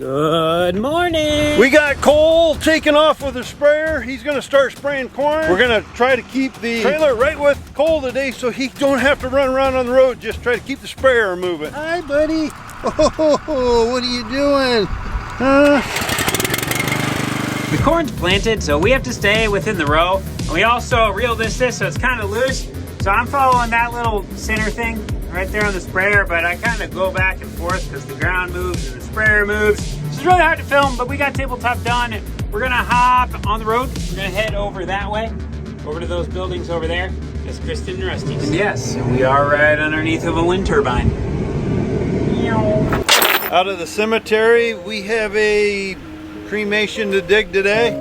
Good morning. We got Cole taking off with a sprayer. He's gonna start spraying corn. We're gonna try to keep the trailer right with Cole today so he don't have to run around on the road. Just try to keep the sprayer moving. Hi, buddy. Oh, what are you doing? The corn's planted, so we have to stay within the row. And we also reeled this so it's kind of loose. So I'm following that little center thing right there on the sprayer, but I kind of go back and forth because the ground moves and the sprayer moves. So it's really hard to film, but we got tabletop done. We're gonna hop on the road. We're gonna head over that way, over to those buildings over there. That's Kristen and Rusty's. And yes, we are right underneath of a wind turbine. Out of the cemetery, we have a cremation to dig today.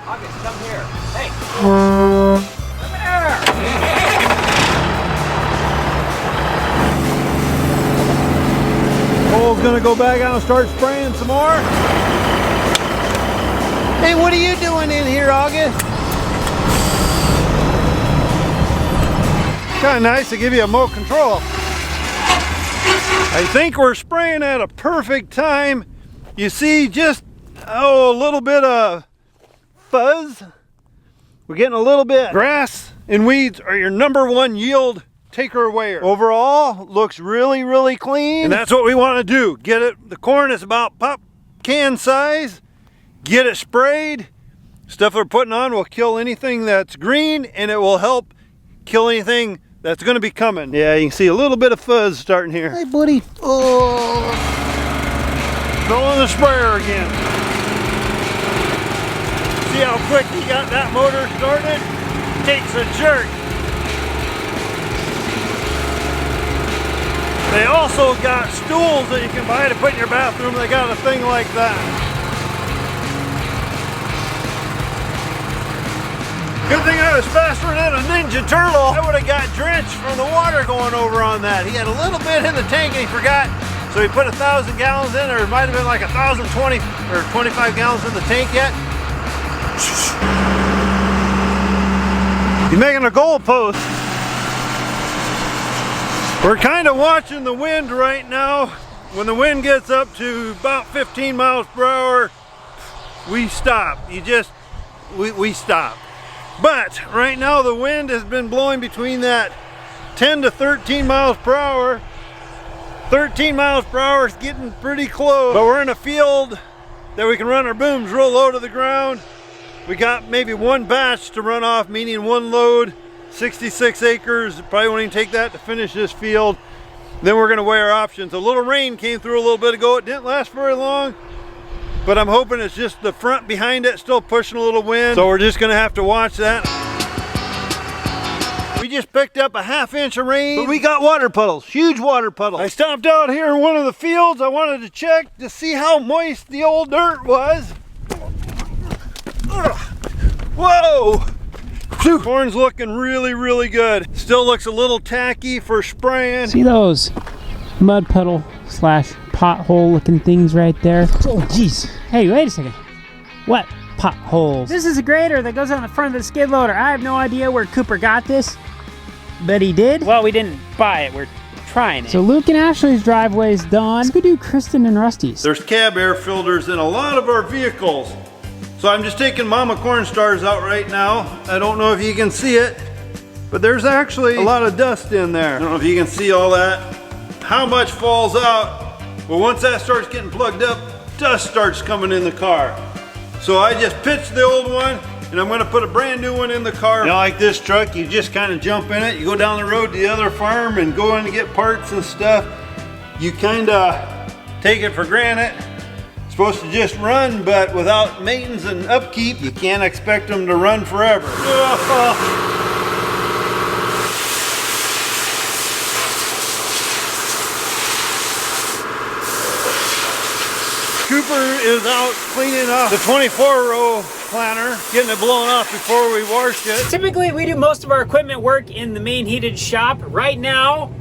August, come here. Hey. Come here. Cole's gonna go back out and start spraying some more. Hey, what are you doing in here, August? Kind of nice to give you a remote control. I think we're spraying at a perfect time. You see just, a little bit of fuzz. We're getting a little bit. Grass and weeds are your #1 yield taker awayer. Overall, looks really, really clean. And that's what we want to do. Get it, the corn is about pop can size. Get it sprayed. Stuff we're putting on will kill anything that's green, and it will help kill anything that's going to be coming. Yeah, you can see a little bit of fuzz starting here. Hey, buddy. Oh. Throwing the sprayer again. See how quick he got that motor started? Takes a jerk. They also got stools that you can buy to put in your bathroom. They got a thing like that. Good thing I was faster than a Ninja Turtle. I would have got drenched from the water going over on that. He had a little bit in the tank and he forgot. So he put 1,000 gallons in, or it might have been like 1,020 or 25 gallons in the tank yet. He's making a goalpost. We're kind of watching the wind right now. When the wind gets up to about 15 miles per hour, we stop. We stop. But right now the wind has been blowing between that 10 to 13 miles per hour. 13 miles per hour is getting pretty close. But we're in a field that we can run our booms real low to the ground. We got maybe one batch to run off, meaning one load, 66 acres. Probably won't even take that to finish this field. Then we're gonna weigh our options. A little rain came through a little bit ago. It didn't last very long, but I'm hoping it's just the front behind it still pushing a little wind. So we're just gonna have to watch that. We just picked up a ½ inch of rain, but we got water puddles, huge water puddles. I stopped out here in one of the fields. I wanted to check to see how moist the old dirt was. Whoa! Corn's looking really, really good. Still looks a little tacky for spraying. See those mud puddle / pothole looking things right there? Oh jeez. Hey, wait a second. What potholes? This is a grader that goes on the front of the skid loader. I have no idea where Cooper got this, but he did. Well, we didn't buy it. We're trying it. So Luke and Ashley's driveway's done. Let's go do Kristen and Rusty's. There's cab air filters in a lot of our vehicles. So I'm just taking Mama Corn Stars out right now. I don't know if you can see it, but there's actually a lot of dust in there. I don't know if you can see all that. How much falls out? Well, once that starts getting plugged up, dust starts coming in the car. So I just pitched the old one, and I'm gonna put a brand new one in the car. You know, like this truck, you just kind of jump in it. You go down the road to the other farm and go in to get parts and stuff. You kind of take it for granted. Supposed to just run, but without maintenance and upkeep, you can't expect them to run forever. Cooper is out cleaning off the 24-row planter, getting it blown off before we washed it. Typically, we do most of our equipment work in the main heated shop. Right now,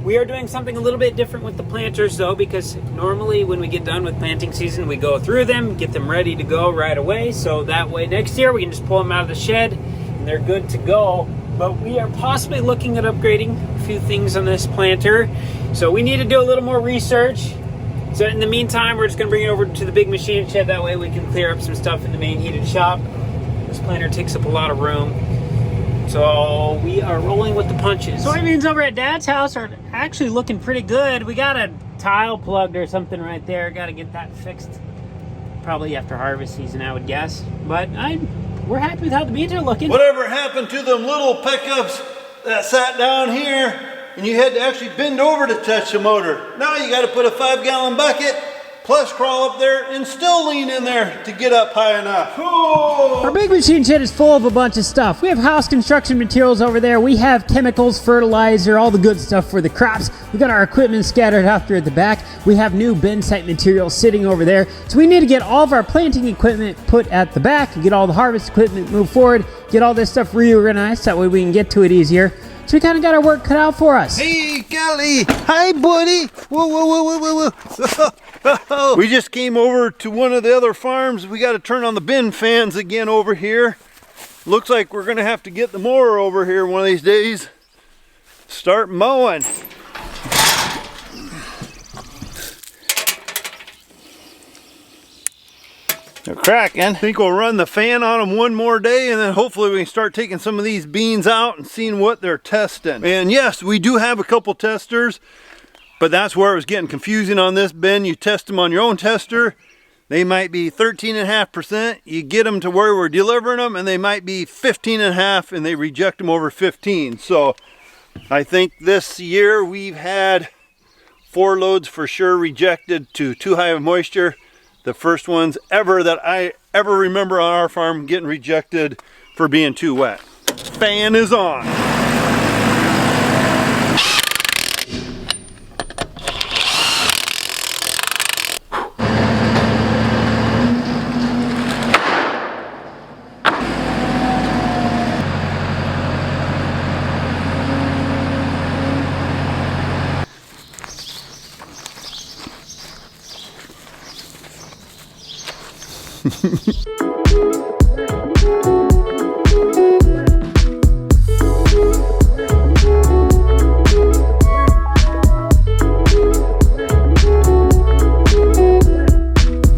We are doing something a little bit different with the planters though, because normally when we get done with planting season, we go through them, get them ready to go right away. So that way next year we can just pull them out of the shed and they're good to go. But we are possibly looking at upgrading a few things on this planter. So we need to do a little more research. So in the meantime, we're just gonna bring it over to the big machine shed. That way we can clear up some stuff in the main heated shop. This planter takes up a lot of room. So we are rolling with the punches. Soybeans over at Dad's house are actually looking pretty good. We got a tile plugged or something right there. Got to get that fixed probably after harvest season, I would guess. But we're happy with how the beans are looking. Whatever happened to them little pickups that sat down here and you had to actually bend over to touch the motor? Now you got to put a 5-gallon bucket plus crawl up there and still lean in there to get up high enough. Oh. Our big machine shed is full of a bunch of stuff. We have house construction materials over there. We have chemicals, fertilizer, all the good stuff for the crops. We got our equipment scattered out there at the back. We have new bin site materials sitting over there. So we need to get all of our planting equipment put at the back and get all the harvest equipment moved forward, get all this stuff reorganized. That way we can get to it easier. So we kind of got our work cut out for us. Hey, Kelly. Hi, buddy. Whoa, whoa, whoa, whoa, whoa, whoa. We just came over to one of the other farms. We got to turn on the bin fans again over here. Looks like we're going to have to get the mower over here one of these days. Start mowing. They're cracking. I think we'll run the fan on them one more day and then hopefully we can start taking some of these beans out and seeing what they're testing. And yes, we do have a couple testers, but that's where it was getting confusing on this bin. You test them on your own tester. They might be 13.5%. You get them to where we're delivering them and they might be 15.5 and they reject them over 15. So I think this year we've had 4 loads for sure rejected to too high of moisture. The first ones ever that I ever remember on our farm getting rejected for being too wet. Fan is on.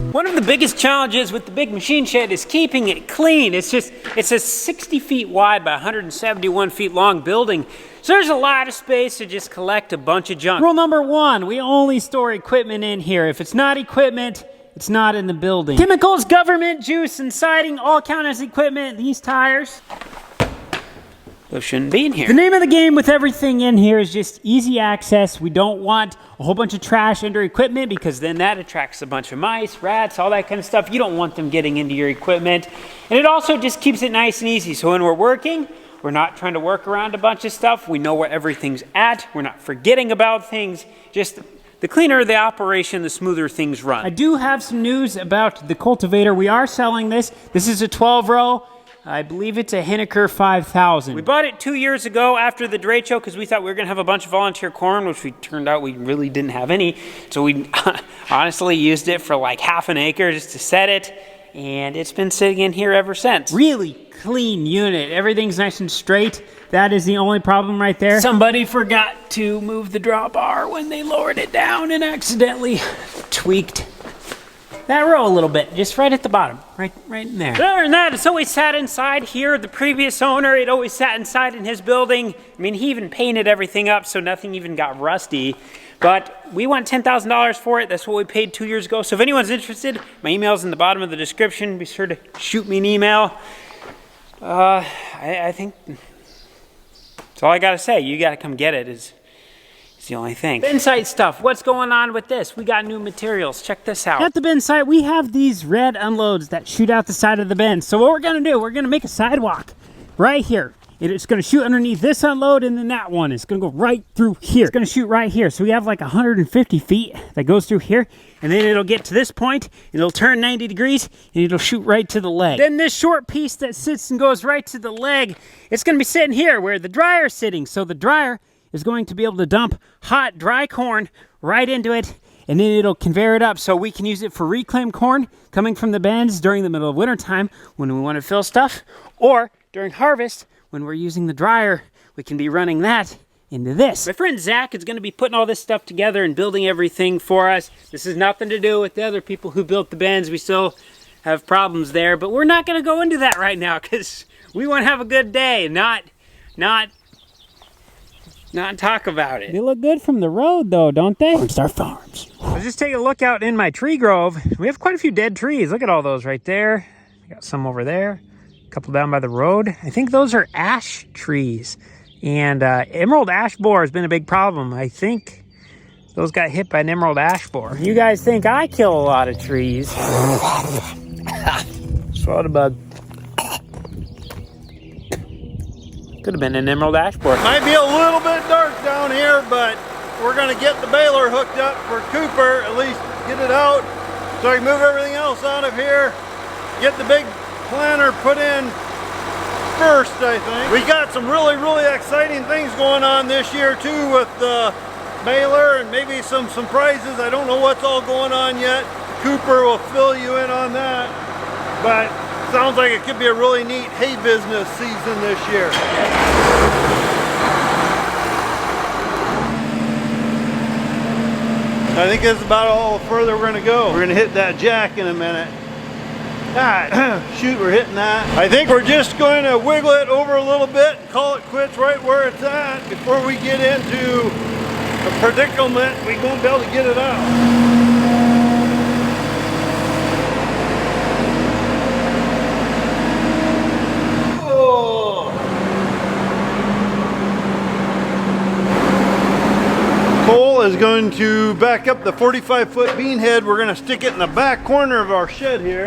One of the biggest challenges with the big machine shed is keeping it clean. It's a 60 feet wide by 171 feet long building. So there's a lot of space to just collect a bunch of junk. Rule number 1, we only store equipment in here. If it's not equipment, it's not in the building. Chemicals, government, juice, and siding all count as equipment. These tires, those shouldn't be in here. The name of the game with everything in here is just easy access. We don't want a whole bunch of trash under equipment because then that attracts a bunch of mice, rats, all that kind of stuff. You don't want them getting into your equipment. And it also just keeps it nice and easy. So when we're working, we're not trying to work around a bunch of stuff. We know where everything's at. We're not forgetting about things. Just the cleaner the operation, the smoother things run. I do have some news about the cultivator. We are selling this. This is a 12-row. I believe it's a Henniker 5000. We bought it 2 years ago after the derecho because we thought we were gonna have a bunch of volunteer corn, which we turned out we really didn't have any. So we honestly used it for like half an acre just to set it. And it's been sitting in here ever since. Really clean unit. Everything's nice and straight. That is the only problem right there. Somebody forgot to move the drawbar when they lowered it down and accidentally tweaked that row a little bit, just right at the bottom, right in there. But other than that, it's always sat inside here. The previous owner, it always sat inside in his building. I mean, he even painted everything up so nothing even got rusty. But we want $10,000 for it. That's what we paid 2 years ago. So if anyone's interested, my email's in the bottom of the description. Be sure to shoot me an email. I think that's all I gotta say. You gotta come get it is the only thing. Bin site stuff. What's going on with this? We got new materials. Check this out. At the bin site, we have these red unloads that shoot out the side of the bin. So what we're gonna do, we're gonna make a sidewalk right here. It's gonna shoot underneath this unload and then that one. It's gonna go right through here. It's gonna shoot right here. So we have like 150 feet that goes through here and then it'll get to this point and it'll turn 90 degrees and it'll shoot right to the leg. Then this short piece that sits and goes right to the leg, it's gonna be sitting here where the dryer's sitting. So the dryer is going to be able to dump hot, dry corn right into it, and then it'll conveyor it up so we can use it for reclaimed corn coming from the bends during the middle of wintertime when we want to fill stuff, or during harvest when we're using the dryer, we can be running that into this. My friend Zach is going to be putting all this stuff together and building everything for us. This has nothing to do with the other people who built the bends. We still have problems there, but we're not going to go into that right now because we want to have a good day, not talk about it. They look good from the road though, don't they? Star Farms. Let's just take a look out in my tree grove. We have quite a few dead trees. Look at all those right there. We got some over there, a couple down by the road. I think those are ash trees. And emerald ash borer has been a big problem. I think those got hit by an emerald ash borer. You guys think I kill a lot of trees. Swallowed a bug. Could have been an emerald ash borer. Might be a little bit dark down here, but we're gonna get the baler hooked up for Cooper, at least get it out, so I can move everything else out of here, get the big planter put in first, I think. We got some really exciting things going on this year too with the baler and maybe some surprises. I don't know what's all going on yet. Cooper will fill you in on that, but sounds like it could be a really neat hay business season this year. I think that's about all further we're gonna go. We're gonna hit that jack in a minute. Ah, shoot, we're hitting that. I think we're just going to wiggle it over a little bit and call it quits right where it's at before we get into a predicament. We won't be able to get it out. Cole is going to back up the 45-foot bean head. We're going to stick it in the back corner of our shed here.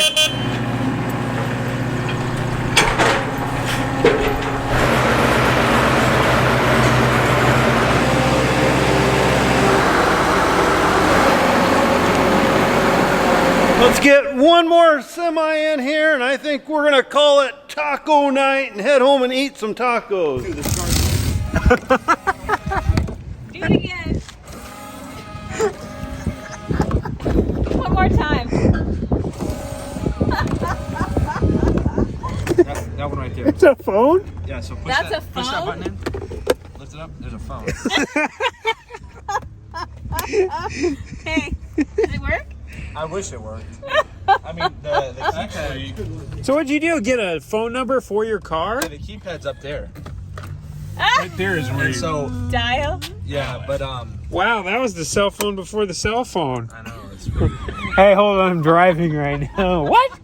Let's get one more semi in here, and I think we're going to call it taco night and head home and eat some tacos. Do it again. One more time. That one right there. It's a phone? Yeah, so push That's that, a push that phone? button in. Lift it up. There's a phone. Hey, does it work? I wish it worked. I mean, the keypad. So what'd you do? Get a phone number for your car? The keypad's up there. Right there is where And so, Dial? yeah, but Wow, that was the cell phone before the cell phone. I know it's pretty. Hey, hold on, I'm driving right now. What?